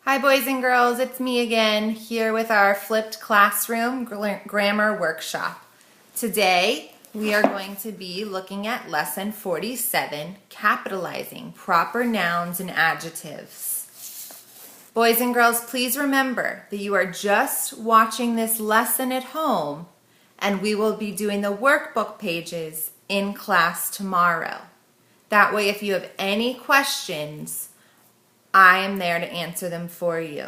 Hi boys and girls, it's me again here with our flipped classroom grammar workshop. Today we are going to be looking at lesson 47, capitalizing proper nouns and adjectives. Boys and girls, please remember that you are just watching this lesson at home and we will be doing the workbook pages in class tomorrow. That way if you have any questions, I am there to answer them for you.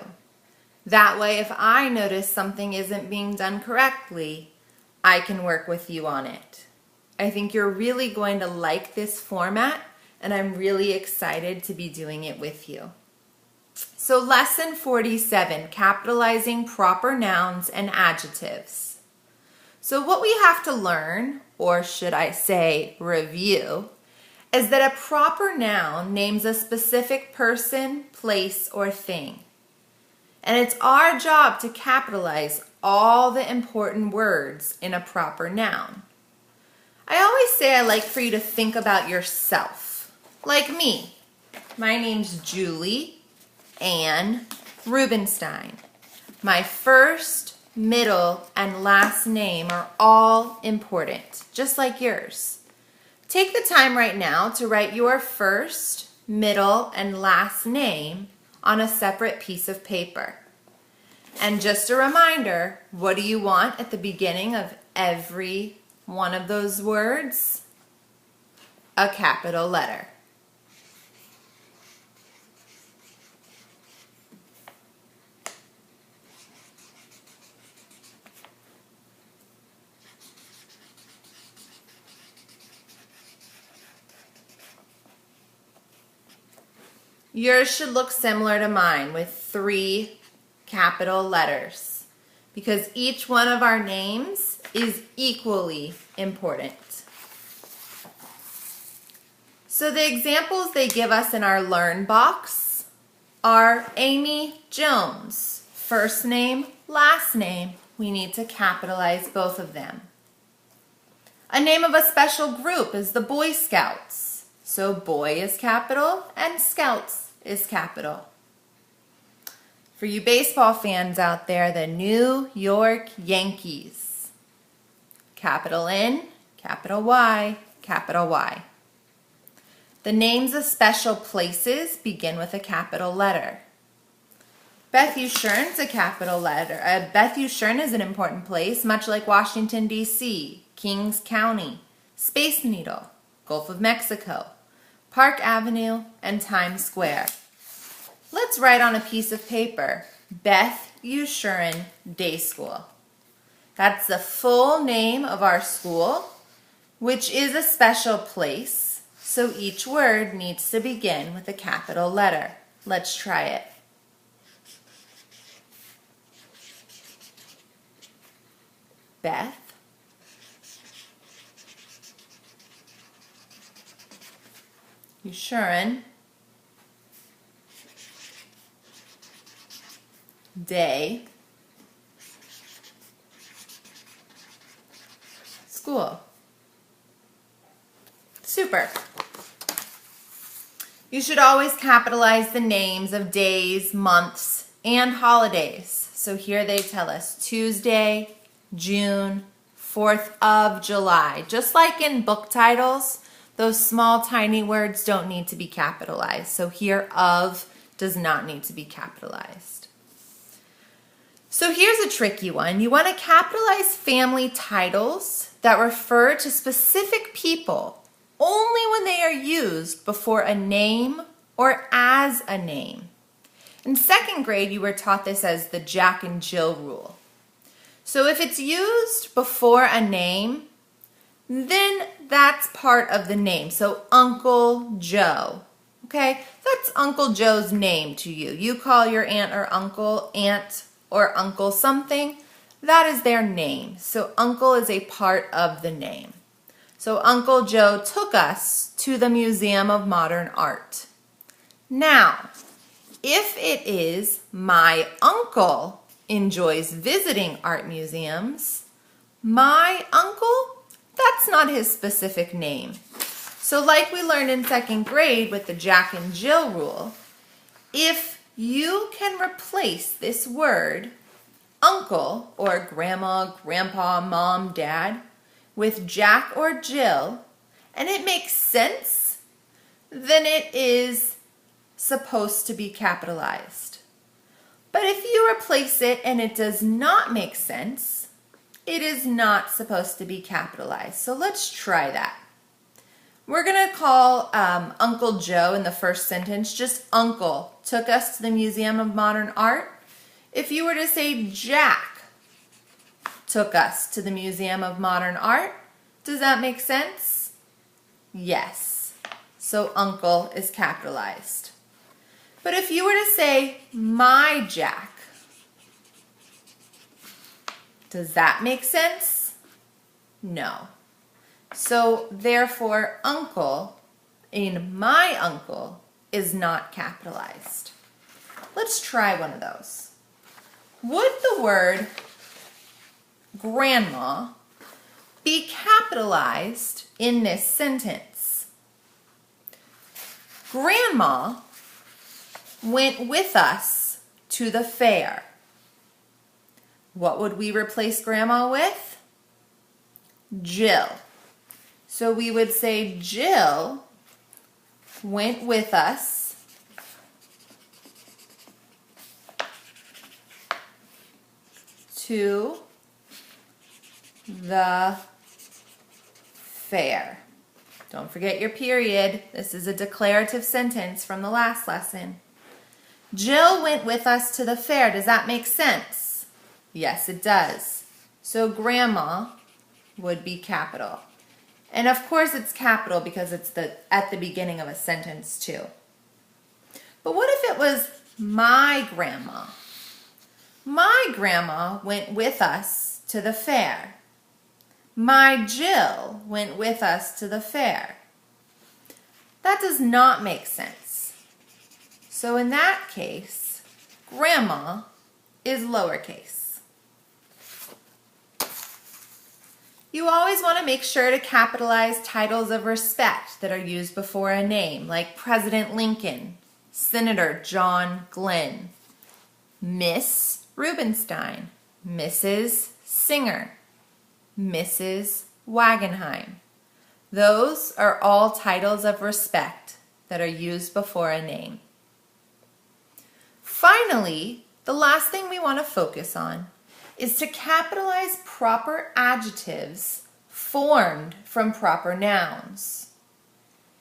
That way, if I notice something isn't being done correctly, I can work with you on it. I think you're really going to like this format, and I'm really excited to be doing it with you. So lesson 47, capitalizing proper nouns and adjectives. So what we have to learn, or should I say review, is that a proper noun names a specific person, place, or thing. And it's our job to capitalize all the important words in a proper noun. I always say I like for you to think about yourself. Like me. My name's Julie Ann Rubenstein. My first, middle, and last name are all important, just like yours. Take the time right now to write your first, middle, and last name on a separate piece of paper. And just a reminder, what do you want at the beginning of every one of those words? A capital letter. Yours should look similar to mine with 3 capital letters because each one of our names is equally important. So the examples they give us in our Learn box are Amy Jones. First name, last name. We need to capitalize both of them. A name of a special group is the Boy Scouts. So boy is capital and scouts is capital. For you baseball fans out there, the New York Yankees. Capital N, capital Y, capital Y. The names of special places begin with a capital letter. Bethlehem is a capital letter. Bethlehem is an important place, much like Washington, D.C., Kings County, Space Needle, Gulf of Mexico, Park Avenue, and Times Square. Let's write on a piece of paper, Beth Yeshurun Day School. That's the full name of our school, which is a special place, so each word needs to begin with a capital letter. Let's try it. Beth. Yeshurun Day School. Super. You should always capitalize the names of days, months, and holidays. So here they tell us Tuesday, June, 4th of July. Just like in book titles, those small tiny words don't need to be capitalized. So here of does not need to be capitalized. So here's a tricky one. You want to capitalize family titles that refer to specific people only when they are used before a name or as a name. In 2nd grade, you were taught this as the Jack and Jill rule. So if it's used before a name, then that's part of the name. So Uncle Joe, okay? That's Uncle Joe's name to you. You call your aunt or uncle aunt or uncle something, that is their name. So uncle is a part of the name. So Uncle Joe took us to the Museum of Modern Art. Now, if it is my uncle enjoys visiting art museums, my uncle, that's not his specific name. So like we learned in 2nd grade with the Jack and Jill rule, if you can replace this word, uncle or grandma, grandpa, mom, dad, with Jack or Jill, and it makes sense, then it is supposed to be capitalized. But if you replace it and it does not make sense, it is not supposed to be capitalized. So let's try that. We're going to call Uncle Joe in the first sentence just Uncle took us to the Museum of Modern Art. If you were to say Jack took us to the Museum of Modern Art, does that make sense? Yes. So uncle is capitalized. But if you were to say my Jack, does that make sense? No. So therefore uncle in my uncle is not capitalized. Let's try one of those. Would the word grandma be capitalized in this sentence? Grandma went with us to the fair. What would we replace grandma with? Jill. So we would say Jill went with us to the fair. Don't forget your period. This is a declarative sentence from the last lesson. Jill went with us to the fair. Does that make sense? Yes, it does. So grandma would be capital. And of course it's capital because it's at the beginning of a sentence too. But what if it was my grandma? My grandma went with us to the fair. My Jill went with us to the fair. That does not make sense. So in that case, grandma is lowercase. You always want to make sure to capitalize titles of respect that are used before a name, like President Lincoln, Senator John Glenn, Miss Rubenstein, Mrs. Singer, Mrs. Wagenheim. Those are all titles of respect that are used before a name. Finally, the last thing we want to focus on is to capitalize proper adjectives formed from proper nouns.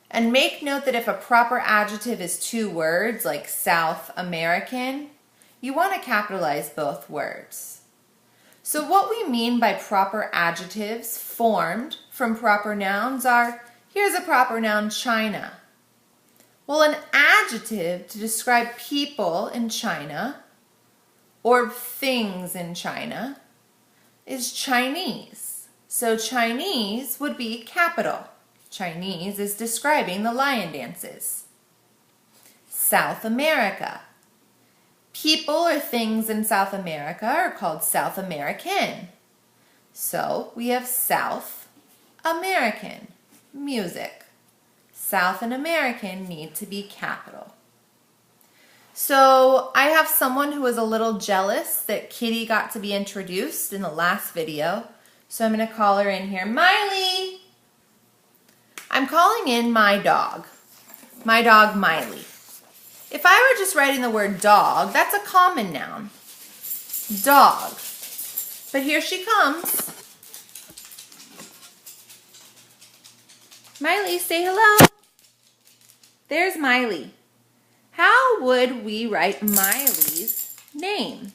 And make note that if a proper adjective is two words, like South American, you want to capitalize both words. So what we mean by proper adjectives formed from proper nouns are, here's a proper noun, China. Well, an adjective to describe people in China or things in China is Chinese. So Chinese would be capital. Chinese is describing the lion dances. South America. People or things in South America are called South American. So we have South American. Music. South and American need to be capital. So I have someone who was a little jealous that Kitty got to be introduced in the last video. So I'm going to call her in here. Miley! I'm calling in my dog Miley. If I were just writing the word dog, that's a common noun. Dog. But here she comes. Miley, say hello. There's Miley. How would we write Miley's name?